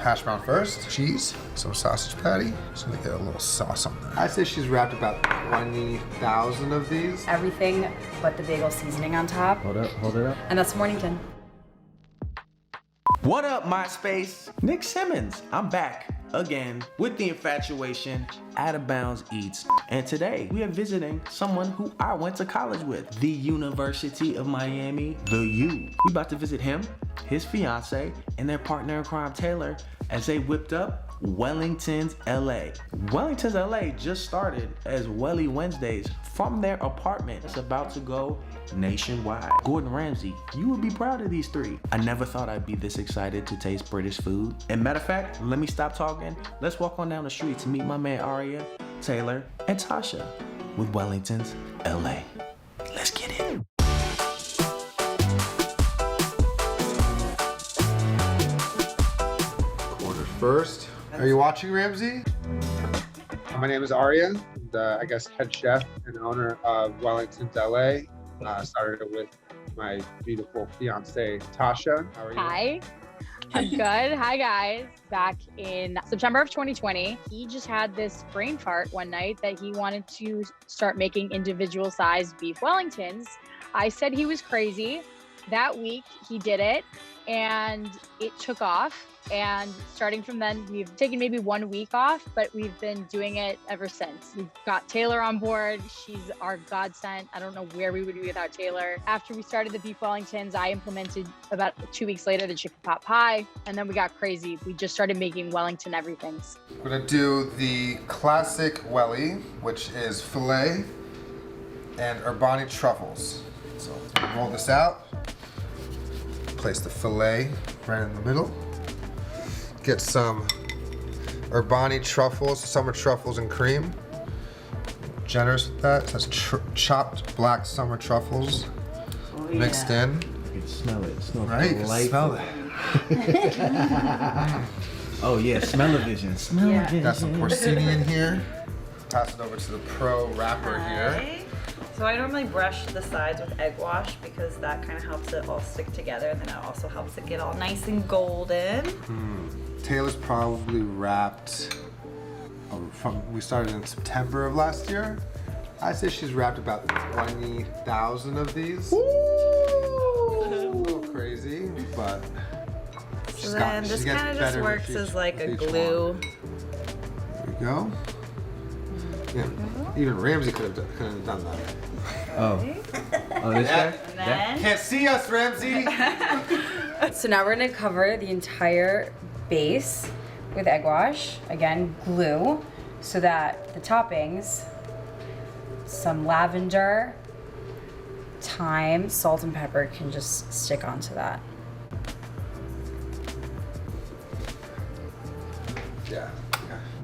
hash brown first. Cheese, some sausage patty. Just gonna get a little sauce on that. I'd say she's wrapped about 20,000 of these. Everything but the bagel seasoning on top. Hold it up. And that's Mornington. What up, MySpace? Nick Simmons. I'm back again with the infatuation, Out of Bounds Eats. And today we are visiting someone who I went to college with, the University of Miami, the U. We about to visit him, his fiance, and their partner in crime, Taylor, as they whipped up Wellingtons LA. Wellingtons LA just started as Welly Wednesdays from their apartment. It's about to go nationwide. Gordon Ramsey, you would be proud of these three. I never thought I'd be this excited to taste British food. And matter of fact, let me stop talking. Let's walk on down the street to meet my man Aria, Taylor, and Tasha with Wellingtons LA. Let's get it. Order first. Are you watching, Ramsey? My name is Aria, and, I guess head chef and owner of Wellingtons LA. Started it with my beautiful fiance, Tasha. How are you? Hi, I'm good. Hi guys. Back in September of 2020, he just had this brain fart one night that he wanted to start making individual sized beef Wellingtons. I said he was crazy. That week he did it and it took off. And starting from then, we've taken maybe 1 week off, but we've been doing it ever since. We've got Taylor on board. She's our godsend. I don't know where we would be without Taylor. After we started the beef Wellingtons, I implemented about 2 weeks later the chicken pot pie, and then we got crazy. We just started making Wellington everythings. We're gonna do the classic welly, which is filet and Urbani truffles. So roll this out, place the filet right in the middle. Get some Urbani truffles, summer truffles and cream. Generous with that. It says chopped black summer truffles mixed in. You can smell it. It smells Right, you can smell it. Oh yeah, smell-o-vision. Smell-o-vision. Got some porcini in here. Pass it over to the pro wrapper here. So I normally brush the sides with egg wash because that kind of helps it all stick together, and then it also helps it get all nice and golden. Taylor's probably wrapped we started in September of last year. I'd say she's wrapped about 20,000 of these. Woo! A little crazy, but So then this kind of just works as like a glue. There we go. Yeah, even Ramsey could have done that. Oh, this guy? And then Can't see us, Ramsey. So now we're gonna cover the entire base with egg wash. Again, glue, so that the toppings, some lavender, thyme, salt, and pepper can just stick onto that. Yeah.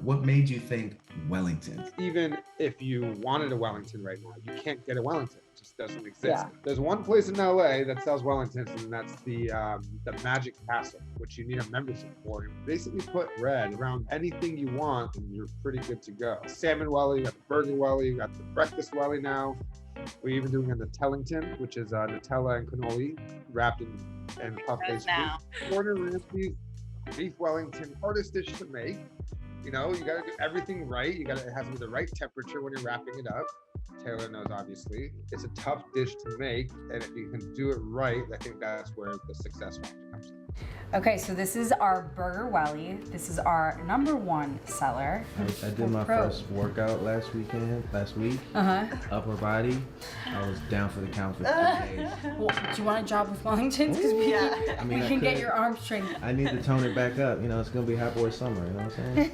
What made you think Wellington? Even if you wanted a Wellington right now, you can't get a Wellington. It just doesn't exist. Yeah. There's one place in LA that sells Wellingtons, and that's the Magic Castle, which you need a membership for. You basically put red around anything you want, and you're pretty good to go. Salmon welly, you got the burger welly, you got the breakfast welly now. We're even doing a Nutellington, which is Nutella and cannoli wrapped in puff-based now. beef. Gordon Ramsey beef Wellington, hardest dish to make. You know, you gotta do everything right. It has to be the right temperature when you're wrapping it up. Taylor knows, obviously. It's a tough dish to make, and if you can do it right, I think that's where the success factor comes in. Okay, so this is our burger welly. This is our #1 seller. I did my first workout last week. Upper body. I was down for the count for 2 days. Well, do you want a job with Wellingtons? Because we can get your arm strength. I need to tone it back up. You know, it's gonna be hot boy summer. You know what I'm saying?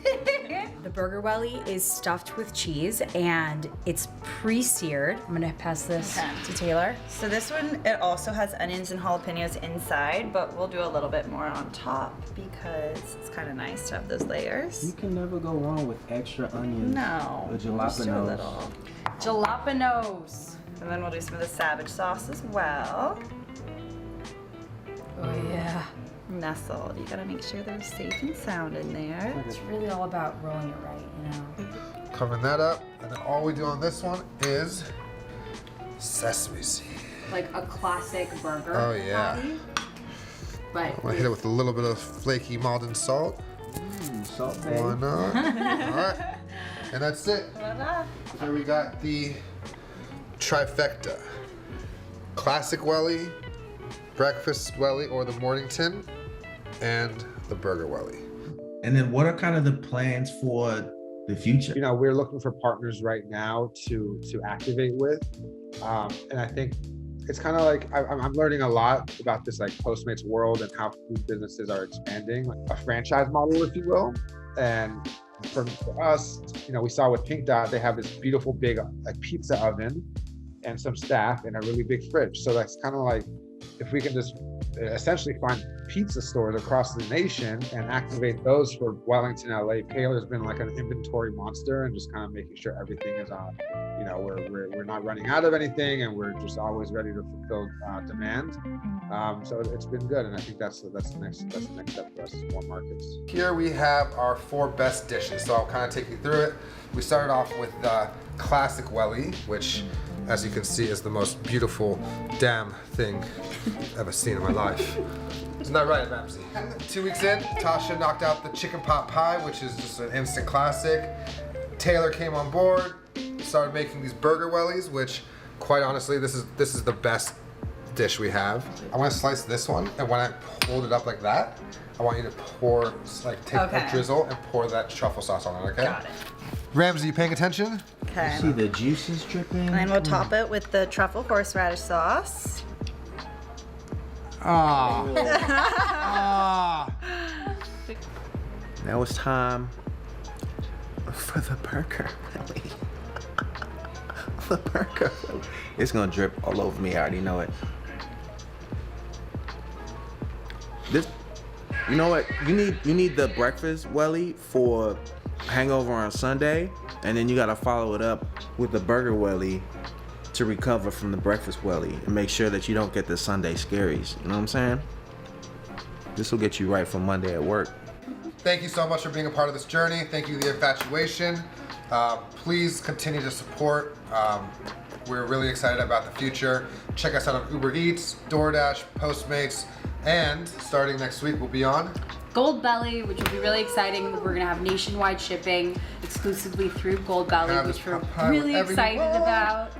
The burger welly is stuffed with cheese and it's pre-seared. I'm gonna pass this to Taylor. So this one, it also has onions and jalapenos inside, but we'll do a little bit more on top because it's kind of nice to have those layers. You can never go wrong with extra onions. No, The just a jalapenos. little. Jalapenos. And then we'll do some of the Savage sauce as well. Oh yeah. Nestled. You gotta make sure they're safe and sound in there. It's really all about rolling it right, you know. Covering that up, and then all we do on this one is sesame seed. Like a classic burger Oh, yeah. patty. But I'm gonna hit it with a little bit of flaky Maldon salt. Salt Why not? All right. And that's it. Here we got the trifecta. Classic Welly, breakfast Welly or the Mornington, and the burger Welly. And then what are kind of the plans for the future? You know, we're looking for partners right now to activate with. And I think it's kind of like I'm learning a lot about this like Postmates world and how food businesses are expanding, like a franchise model, if you will. And for us, you know, we saw with Pink Dot, they have this beautiful big like pizza oven and some staff and a really big fridge. So that's kind of like if we can just essentially find pizza stores across the nation and activate those for Wellington, LA. Taylor's been like an inventory monster and just kind of making sure everything is on, you know, we're not running out of anything and we're just always ready to fulfill demand. So it's been good, and I think that's the next step for us is more markets. Here we have our 4 best dishes. So I'll kind of take you through it. We started off with the classic Welly, which, as you can see, is the most beautiful damn thing I've ever seen in my life. Isn't that right, Ramsey? 2 weeks in, Tasha knocked out the chicken pot pie, which is just an instant classic. Taylor came on board, started making these burger Wellies, which, quite honestly, this is the best dish we have. I want to slice this one, and when I hold it up like that, I want you to pour, like, take a drizzle and pour that truffle sauce on it, okay? Got it. Ramsey, you paying attention? Okay. See the juices dripping? And then we'll top it with the truffle horseradish sauce. Ah. Ah. Now it's time for the burger. The burger. It's gonna drip all over me. I already know it. This, you know what? You need the breakfast welly for hangover on Sunday, and then you gotta follow it up with the burger welly to recover from the breakfast welly and make sure that you don't get the Sunday scaries. You know what I'm saying? This will get you right for Monday at work. Thank you so much for being a part of this journey. Thank you, The Infatuation. Please continue to support. We're really excited about the future. Check us out on Uber Eats, DoorDash, Postmates, and starting next week, we'll be on Gold Belly, which will be really exciting. We're gonna have nationwide shipping exclusively through Gold Belly, Have which this we're pie really wherever you excited want. about.